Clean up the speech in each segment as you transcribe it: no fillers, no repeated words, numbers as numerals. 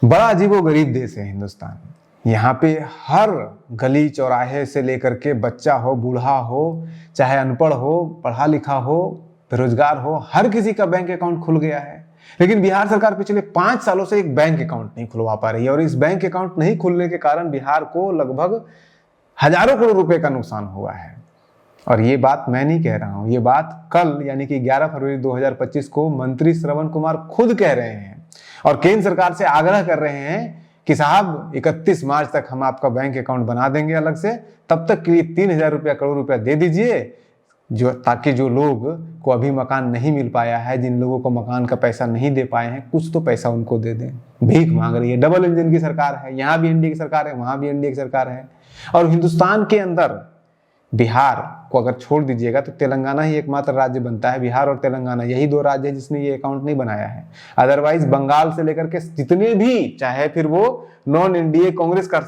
बड़ा अजीबोगरीब देश है हिंदुस्तान। यहाँ पे हर गली चौराहे से लेकर के बच्चा हो, बूढ़ा हो, चाहे अनपढ़ हो, पढ़ा लिखा हो, बेरोजगार हो, हर किसी का बैंक अकाउंट खुल गया है। लेकिन बिहार सरकार पिछले 5 सालों से एक बैंक अकाउंट नहीं खुलवा पा रही है, और इस बैंक अकाउंट नहीं खुलने के कारण बिहार को लगभग हजारों करोड़ रुपए का नुकसान हुआ है। और ये बात मैं नहीं कह रहा हूं, ये बात कल यानी कि 11 फरवरी 2025 को मंत्री श्रवण कुमार खुद कह रहे हैं और केंद्र सरकार से आग्रह कर रहे हैं कि साहब 31 मार्च तक हम आपका बैंक अकाउंट बना देंगे अलग से, तब तक के लिए 3000 रुपया करोड़ रुपया दे दीजिए, ताकि जो लोग को अभी मकान नहीं मिल पाया है, जिन लोगों को मकान का पैसा नहीं दे पाए हैं, कुछ तो पैसा उनको दे दें। भीख मांग रही है। डबल इंजन की सरकार है, यहाँ भी एनडीए की सरकार है, वहां भी एनडीए की सरकार है। और हिंदुस्तान के अंदर बिहार को अगर छोड़ दीजिएगा तो तेलंगाना ही एकमात्र राज्य बनता है। बिहार और तेलंगाना यही 2 राज्य है जिसने ये अकाउंट नहीं बनाया है। अदरवाइज बंगाल से लेकर के जितने भी, चाहे फिर वो नॉन एनडीए कांग्रेस का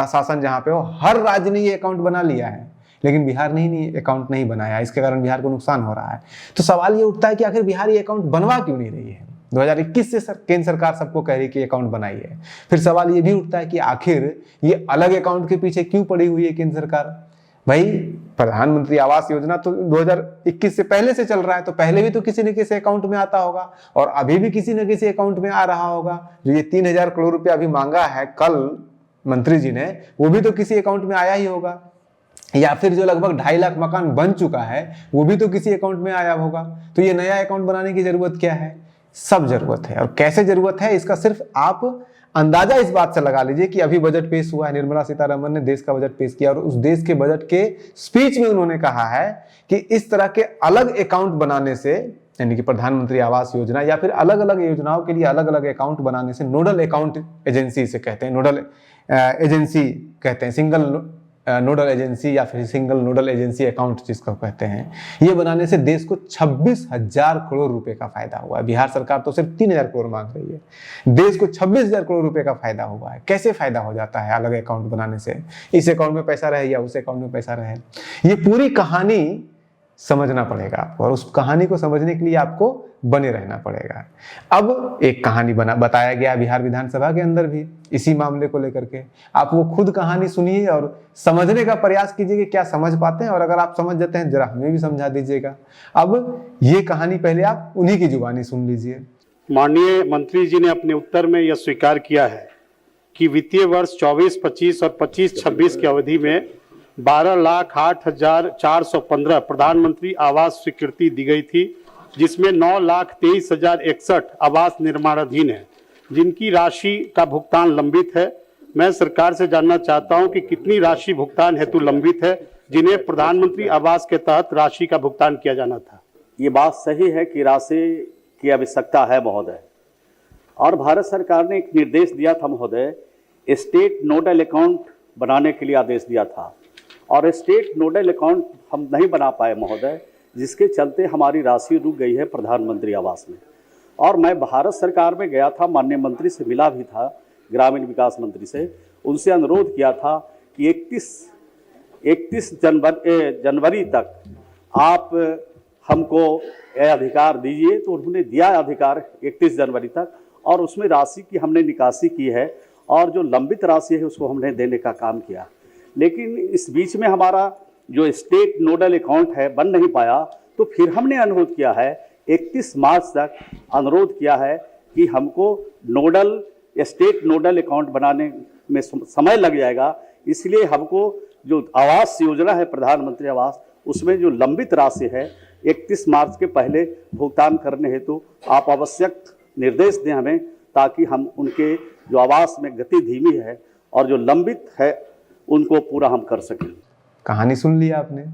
शासन जहां पे हो, हर राज्य ने ये अकाउंट बना लिया है, लेकिन बिहार ने ही अकाउंट नहीं बनाया। इसके कारण बिहार को नुकसान हो रहा है। तो सवाल ये उठता है कि आखिर बिहार ये अकाउंट बनवा क्यों नहीं रही है। 2021 से केंद्र सरकार सबको कह रही कि अकाउंट बनाइए। फिर सवाल ये भी उठता है कि आखिर ये अलग अकाउंट के पीछे क्यों पड़ी हुई है केंद्र सरकार। भाई, प्रधानमंत्री आवास योजना तो 2021 से पहले से चल रहा है, तो पहले भी तो किसी न किसी अकाउंट में आता होगा, और अभी भी किसी न किसी अकाउंट में आ रहा होगा। जो ये 3000 करोड़ रुपया अभी मांगा है कल मंत्री जी ने, वो भी तो किसी अकाउंट में आया ही होगा। या फिर जो लगभग 2.5 लाख मकान बन चुका है, वो भी तो किसी अकाउंट में आया होगा। तो ये नया अकाउंट बनाने की जरूरत क्या है? सब जरूरत है। और कैसे जरूरत है इसका सिर्फ आप अंदाजा इस बात से लगा लीजिए कि अभी बजट पेश हुआ है, निर्मला सीतारमण ने देश का बजट पेश किया, और उस देश के बजट के स्पीच में उन्होंने कहा है कि इस तरह के अलग अकाउंट बनाने से, यानी कि प्रधानमंत्री आवास योजना या फिर अलग अलग योजनाओं के लिए अलग अलग अकाउंट बनाने से, नोडल अकाउंट एजेंसी से कहते हैं, नोडल एजेंसी कहते हैं, सिंगल नोडल एजेंसी या फिर सिंगल नोडल एजेंसी अकाउंट जिसको कहते हैं, ये बनाने से देश को 26,000 करोड़ रुपए का फायदा हुआ है। बिहार सरकार तो सिर्फ 3,000 करोड़ मांग रही है, देश को 26,000 करोड़ रुपए का फायदा हुआ है। कैसे फायदा हो जाता है अलग अकाउंट बनाने से? इस अकाउंट में पैसा रहे या उस अकाउंट में पैसा रहे, ये पूरी कहानी समझना पड़ेगा आपको, और उस कहानी को समझने के लिए आपको बने रहना पड़ेगा। अब एक कहानी बताया गया बिहार विधानसभा के अंदर भी इसी मामले को लेकर के। आप वो खुद कहानी सुनिए और समझने का प्रयास कीजिए कि क्या समझ पाते हैं, और अगर आप समझ जाते हैं जरा हमें भी समझा दीजिएगा। अब ये कहानी पहले आप उन्हीं की जुबानी सुन लीजिए। माननीय मंत्री जी ने अपने उत्तर में यह स्वीकार किया है कि वित्तीय वर्ष 24-25 और 25-26 की अवधि में 12,08,415 प्रधानमंत्री आवास स्वीकृति दी गई थी, जिसमें 9,23,061 आवास निर्माणाधीन है, जिनकी राशि का भुगतान लंबित है। मैं सरकार से जानना चाहता हूं कि कितनी राशि भुगतान हेतु लंबित है, जिन्हें प्रधानमंत्री आवास के तहत राशि का भुगतान किया जाना था। ये बात सही है कि राशि की आवश्यकता है महोदय, और भारत सरकार ने एक निर्देश दिया था महोदय, स्टेट नोडल अकाउंट बनाने के लिए आदेश दिया था, और स्टेट नोडल अकाउंट हम नहीं बना पाए महोदय, जिसके चलते हमारी राशि रुक गई है प्रधानमंत्री आवास में। और मैं भारत सरकार में गया था, माननीय मंत्री से मिला भी था, ग्रामीण विकास मंत्री से, उनसे अनुरोध किया था कि 31 जनवरी तक आप हमको यह अधिकार दीजिए। तो उन्होंने दिया अधिकार 31 जनवरी तक, और उसमें राशि की हमने निकासी की है, और जो लंबित राशि है उसको हमने देने का काम किया। लेकिन इस बीच में हमारा जो स्टेट नोडल अकाउंट है बन नहीं पाया, तो फिर हमने अनुरोध किया है, 31 मार्च तक अनुरोध किया है कि हमको स्टेट नोडल अकाउंट बनाने में समय लग जाएगा, इसलिए हमको जो आवास योजना है प्रधानमंत्री आवास, उसमें जो लंबित राशि है 31 मार्च के पहले भुगतान करने हेतु आप आवश्यक निर्देश दें हमें, ताकि हम उनके जो आवास में गति धीमी है और जो लंबित है उनको पूरा हम कर सकें। कहानी सुन लिया आपने।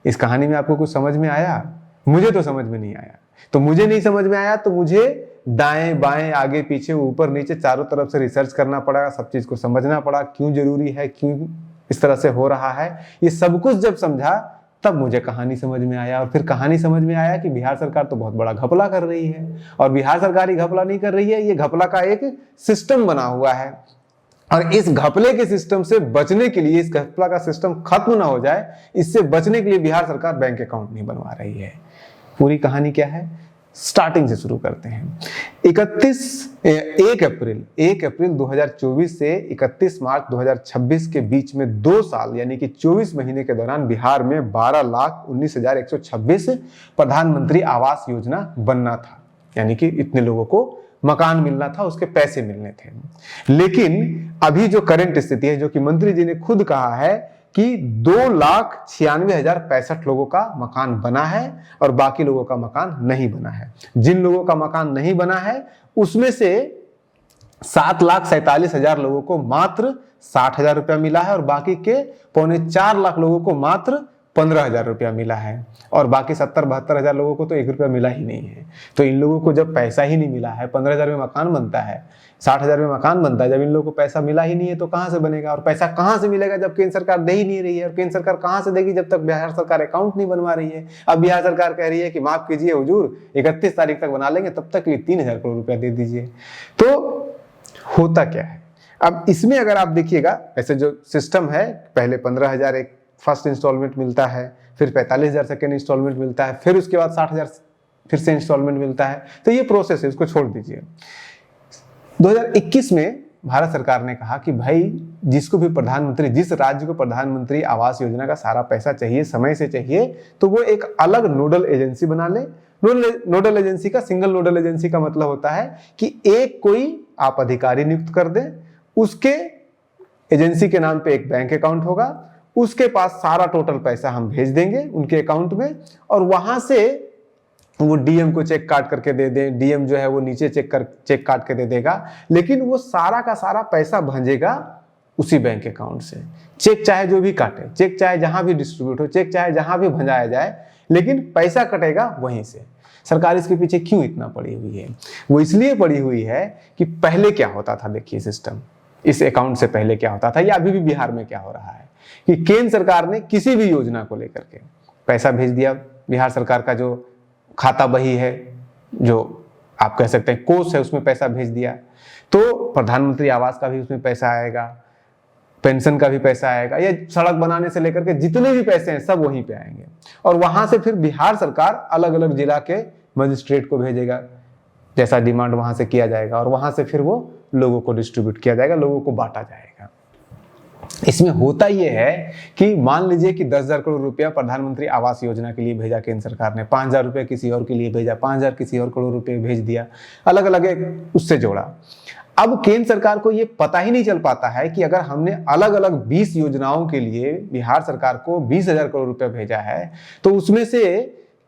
इस कहानी में आपको कुछ समझ में आया? मुझे तो समझ में नहीं आया। तो मुझे नहीं समझ में आया तो मुझे दाएं बाएं आगे पीछे ऊपर नीचे चारों तरफ से रिसर्च करना पड़ा, सब चीज को समझना पड़ा, क्यों जरूरी है, क्यों इस तरह से हो रहा है। ये सब कुछ जब समझा तब मुझे कहानी समझ में आया। और फिर कहानी समझ में आया कि बिहार सरकार तो बहुत बड़ा घपला कर रही है, और बिहार सरकार ही घपला नहीं कर रही है, ये घपला का एक सिस्टम बना हुआ है। और इस घपले के सिस्टम से बचने के लिए, इस घपला का सिस्टम खत्म ना हो जाए, इससे बचने के लिए बिहार सरकार बैंक अकाउंट नहीं बनवा रही है। पूरी कहानी क्या है? स्टार्टिंग से शुरू करते हैं। 1 अप्रैल 2024 से 31 मार्च 2026 के बीच में 2 साल यानी कि 24 महीने के दौरान बिहार में 12,19,126 प्रधानमंत्री आवास योजना बनना था, यानी कि इतने लोगों को मकान मिलना था, उसके पैसे मिलने थे। लेकिन अभी जो करंट स्थिति है, जो कि मंत्री जी ने खुद कहा है कि 2,96,065 लोगों का मकान बना है और बाकी लोगों का मकान नहीं बना है। जिन लोगों का मकान नहीं बना है उसमें से 7,47,000 लोगों को मात्र 60,000 रुपया मिला है और बाकी के 3.25 लोगों को मात्र 15,000 रुपया मिला है और बाकी 70-72 लोगों को तो 1 रुपया मिला ही नहीं है। तो इन लोगों को जब पैसा ही नहीं मिला है, 15,000 में मकान बनता है, 60,000 में मकान बनता है, जब इन लोगों को पैसा मिला ही नहीं है तो कहां से बनेगा? और पैसा कहां से मिलेगा जब केंद्र सरकार दे ही नहीं रही है? और केंद्र सरकार कहां से देगी जब तक बिहार सरकार अकाउंट नहीं बनवा रही है? अब बिहार सरकार कह रही है कि माफ कीजिए हुजूर, 31 तारीख तक बना लेंगे, तब तक 3,000 करोड़ रुपया दे दीजिए। तो होता क्या है अब इसमें? अगर आप देखिएगा, ऐसे जो सिस्टम है, पहले 15,000 एक फर्स्ट इंस्टॉलमेंट मिलता है, फिर 45,000 सेकेंड इंस्टॉलमेंट मिलता है, फिर उसके बाद 60,000 फिर से इंस्टॉलमेंट मिलता है। तो ये प्रोसेस है, इसको छोड़ दीजिए। 2021 में भारत सरकार ने कहा कि भाई जिसको भी प्रधानमंत्री, जिस राज्य को प्रधानमंत्री आवास योजना का सारा पैसा चाहिए, समय से चाहिए, तो वो एक अलग नोडल एजेंसी बना ले। नोडल एजेंसी का, सिंगल नोडल एजेंसी का मतलब होता है कि एक कोई आप अधिकारी नियुक्त कर दें, उसके एजेंसी के नाम पे एक बैंक अकाउंट होगा, उसके पास सारा टोटल पैसा हम भेज देंगे उनके अकाउंट में और वहां से वो डीएम को चेक काट करके दे दें। डीएम जो है वो नीचे चेक काट के दे देगा, लेकिन वो सारा का सारा पैसा भेजेगा उसी बैंक अकाउंट से। चेक चाहे जो भी काटे, चेक चाहे जहां भी डिस्ट्रीब्यूट हो, चेक चाहे जहां भी भंजाया जाए, लेकिन पैसा कटेगा वहीं से। सरकार इसके पीछे क्यों इतना पड़ी हुई है? वो इसलिए पड़ी हुई है कि पहले क्या होता था, देखिए सिस्टम, इस अकाउंट से पहले क्या होता था या अभी भी बिहार में क्या हो रहा है कि केंद्र सरकार ने किसी भी योजना को लेकर के पैसा भेज दिया। बिहार सरकार का जो खाता बही है, जो आप कह सकते हैं कोष है, उसमें पैसा भेज दिया, तो प्रधानमंत्री आवास का भी उसमें पैसा आएगा, पेंशन का भी पैसा आएगा, या सड़क बनाने से लेकर के जितने भी पैसे हैं सब वहीं पे आएंगे। और वहां से फिर बिहार सरकार अलग अलग जिला के मजिस्ट्रेट को भेजेगा, जैसा डिमांड वहां से किया जाएगा, और वहां से फिर वो लोगों को डिस्ट्रीब्यूट किया जाएगा, लोगों को बांटा जाएगा। इसमें होता यह है कि मान लीजिए कि 10,000 करोड़ रुपया प्रधानमंत्री आवास योजना के लिए भेजा केंद्र सरकार ने, 5,000 रुपये किसी और के लिए भेजा, 5,000 किसी और करोड़ रुपये भेज दिया, अलग अलग एक उससे जोड़ा। अब केंद्र सरकार को ये पता ही नहीं चल पाता है कि अगर हमने अलग अलग 20 योजनाओं के लिए बिहार सरकार को 20,000 करोड़ रुपया भेजा है, तो उसमें से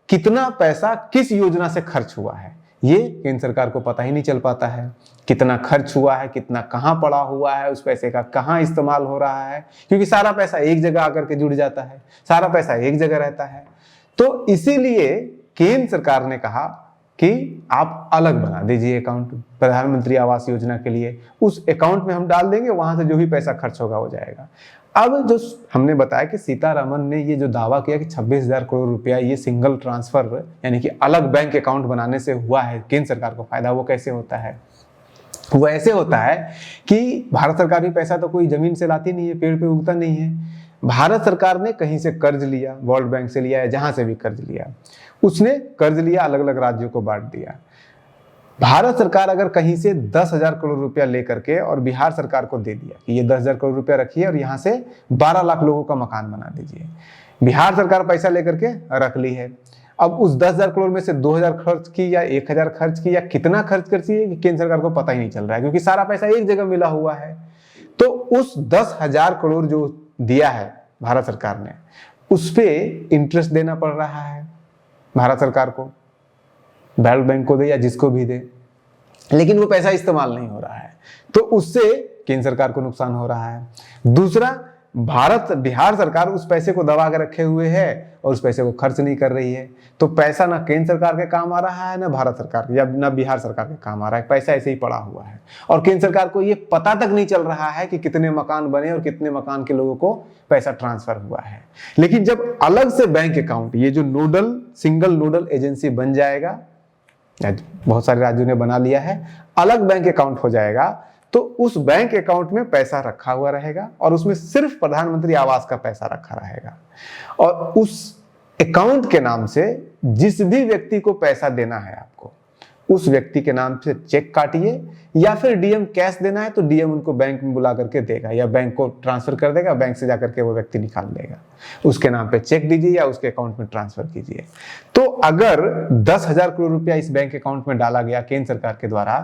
कितना पैसा किस योजना से खर्च हुआ है, ये केंद्र सरकार को पता ही नहीं चल पाता है। कितना खर्च हुआ है, कितना कहां पड़ा हुआ है, उस पैसे का कहां इस्तेमाल हो रहा है, क्योंकि सारा पैसा एक जगह आकर के जुड़ जाता है, सारा पैसा एक जगह रहता है। तो इसीलिए केंद्र सरकार ने कहा कि आप अलग बना दीजिए अकाउंट प्रधानमंत्री आवास योजना के लिए, उस अकाउंट में हम डाल देंगे, वहां से जो भी पैसा खर्च होगा हो जाएगा। अब जो हमने बताया कि सीतारमन ने ये जो दावा किया कि 26,000 करोड़ रुपया ये सिंगल ट्रांसफर यानी कि अलग बैंक अकाउंट बनाने से हुआ है केंद्र सरकार को फायदा, वो कैसे होता है? वो ऐसे होता है कि भारत सरकार भी पैसा तो कोई जमीन से लाती नहीं है, पेड़ पे उगता नहीं है। भारत सरकार ने कहीं से कर्ज लिया, वर्ल्ड बैंक से लिया है, जहां से भी कर्ज लिया, उसने कर्ज लिया, अलग अलग राज्यों को बांट दिया। भारत सरकार अगर कहीं से 10,000 करोड़ रुपया लेकर के और बिहार सरकार को दे दिया कि ये 10,000 करोड़ रुपया रखिए और यहाँ से 12 लाख लोगों का मकान बना दीजिए, बिहार सरकार पैसा लेकर के रख ली है। अब उस 10,000 करोड़ में से 2,000 खर्च की या 1,000 खर्च की या कितना खर्च कर है कि केंद्र सरकार को पता ही नहीं चल रहा है, क्योंकि सारा पैसा एक जगह मिला हुआ है। तो उस 10,000 करोड़ जो दिया है भारत सरकार ने, उस पे इंटरेस्ट देना पड़ रहा है भारत सरकार को, वर्ल्ड बैंक को दे या जिसको भी दे, लेकिन वो पैसा इस्तेमाल नहीं हो रहा है, तो उससे केंद्र सरकार को नुकसान हो रहा है। दूसरा, बिहार सरकार उस पैसे को दबा के रखे हुए है और उस पैसे को खर्च नहीं कर रही है, तो पैसा ना केंद्र सरकार के काम आ रहा है, ना भारत सरकार या ना बिहार सरकार के काम आ रहा है, पैसा ऐसे ही पड़ा हुआ है। और केंद्र सरकार को ये पता तक नहीं चल रहा है कि कितने मकान बने और कितने मकान के लोगों को पैसा ट्रांसफर हुआ है। लेकिन जब अलग से बैंक अकाउंट, ये जो सिंगल नोडल एजेंसी बन जाएगा, बहुत सारे राज्यों ने बना लिया है, अलग बैंक अकाउंट हो जाएगा, तो उस बैंक अकाउंट में पैसा रखा हुआ रहेगा और उसमें सिर्फ प्रधानमंत्री आवास का पैसा रखा रहेगा। और उस अकाउंट के नाम से जिस भी व्यक्ति को पैसा देना है आपको, उस व्यक्ति के नाम से चेक काटिए, या फिर डीएम कैश देना है तो डीएम उनको बैंक में बुला करके देगा या बैंक को ट्रांसफर कर देगा, बैंक से जाकर के वो व्यक्ति निकाल लेगा। उसके नाम पे चेक दीजिए या उसके अकाउंट में ट्रांसफर कीजिए। तो अगर 10,000 करोड़ रुपया इस बैंक अकाउंट में डाला गया केंद्र सरकार के द्वारा,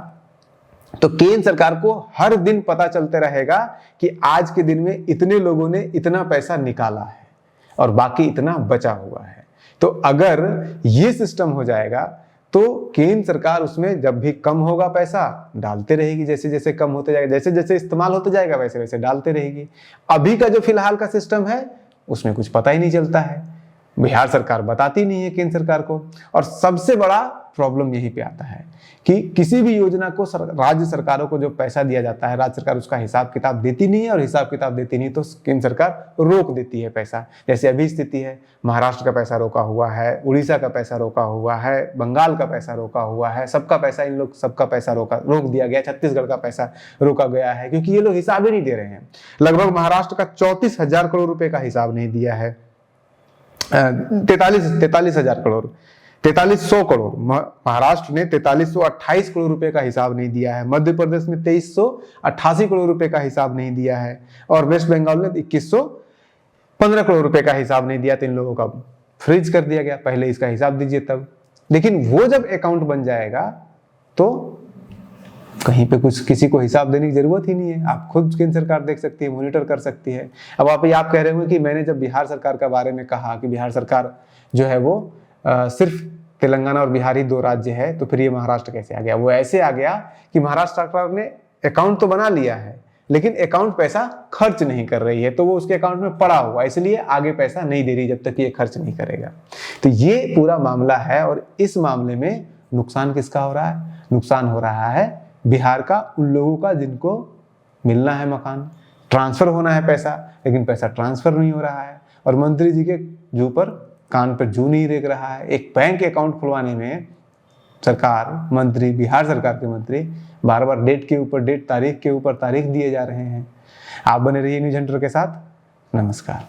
तो केंद्र सरकार को हर दिन पता चलते रहेगा कि आज के दिन में इतने लोगों ने इतना पैसा निकाला है और बाकी इतना बचा हुआ है। तो अगर ये सिस्टम हो जाएगा तो केंद्र सरकार उसमें जब भी कम होगा पैसा डालते रहेगी, जैसे जैसे कम होते जाएगा, जैसे जैसे इस्तेमाल होते जाएगा वैसे वैसे डालते रहेगी। अभी का जो फिलहाल का सिस्टम है उसमें कुछ पता ही नहीं चलता है, बिहार सरकार बताती नहीं है केंद्र सरकार को। और सबसे बड़ा प्रॉब्लम यहीं पे आता है कि किसी भी योजना को राज्य सरकारों को जो पैसा दिया जाता है, राज्य सरकार उसका हिसाब किताब देती नहीं है, और हिसाब किताब देती नहीं तो केंद्र सरकार रोक देती है पैसा। जैसे अभी स्थिति है, महाराष्ट्र का पैसा रोका हुआ है, उड़ीसा का पैसा रोका हुआ है, बंगाल का पैसा रोका हुआ है, सबका पैसा इन लोग सबका पैसा रोक दिया गया। छत्तीसगढ़ का पैसा रोका गया है क्योंकि ये लोग हिसाब ही नहीं दे रहे हैं। लगभग महाराष्ट्र का 34,000 करोड़ रुपए का हिसाब नहीं दिया है, 43,000 करोड़, 4300 करोड़। महाराष्ट्र ने 4328 करोड़ रुपए का हिसाब नहीं दिया है, मध्य प्रदेश में 2388 करोड़ रुपए का हिसाब नहीं दिया है, और वेस्ट बंगाल ने 2115 करोड़ रुपए का हिसाब नहीं दिया। तो इन लोगों का फ्रीज कर दिया गया, पहले इसका हिसाब दीजिए तब। लेकिन वो जब अकाउंट बन जाएगा तो कहीं पे कुछ किसी को हिसाब देने की जरूरत ही नहीं है, आप खुद केंद्र सरकार देख सकती है, मॉनिटर कर सकती है। अब आप कह रहे हो कि मैंने जब बिहार सरकार के बारे में कहा कि बिहार सरकार जो है वो सिर्फ तेलंगाना और बिहार ही 2 राज्य है, तो फिर ये महाराष्ट्र कैसे आ गया? वो ऐसे आ गया कि महाराष्ट्र सरकार ने अकाउंट तो बना लिया है लेकिन अकाउंट पैसा खर्च नहीं कर रही है, तो वो उसके अकाउंट में पड़ा हुआ, इसलिए आगे पैसा नहीं दे रही जब तक ये खर्च नहीं करेगा। तो ये पूरा मामला है, और इस मामले में नुकसान किसका हो रहा है? नुकसान हो रहा है बिहार का, उन लोगों का जिनको मिलना है मकान, ट्रांसफर होना है पैसा, लेकिन पैसा ट्रांसफर नहीं हो रहा है। और मंत्री जी के जू पर कान पर जू नहीं रेंग रहा है। एक बैंक अकाउंट खुलवाने में सरकार, मंत्री, बिहार सरकार के मंत्री बार बार डेट के ऊपर डेट, तारीख के ऊपर तारीख दिए जा रहे हैं। आप बने रहिए न्यूज़ हंटर के साथ। नमस्कार।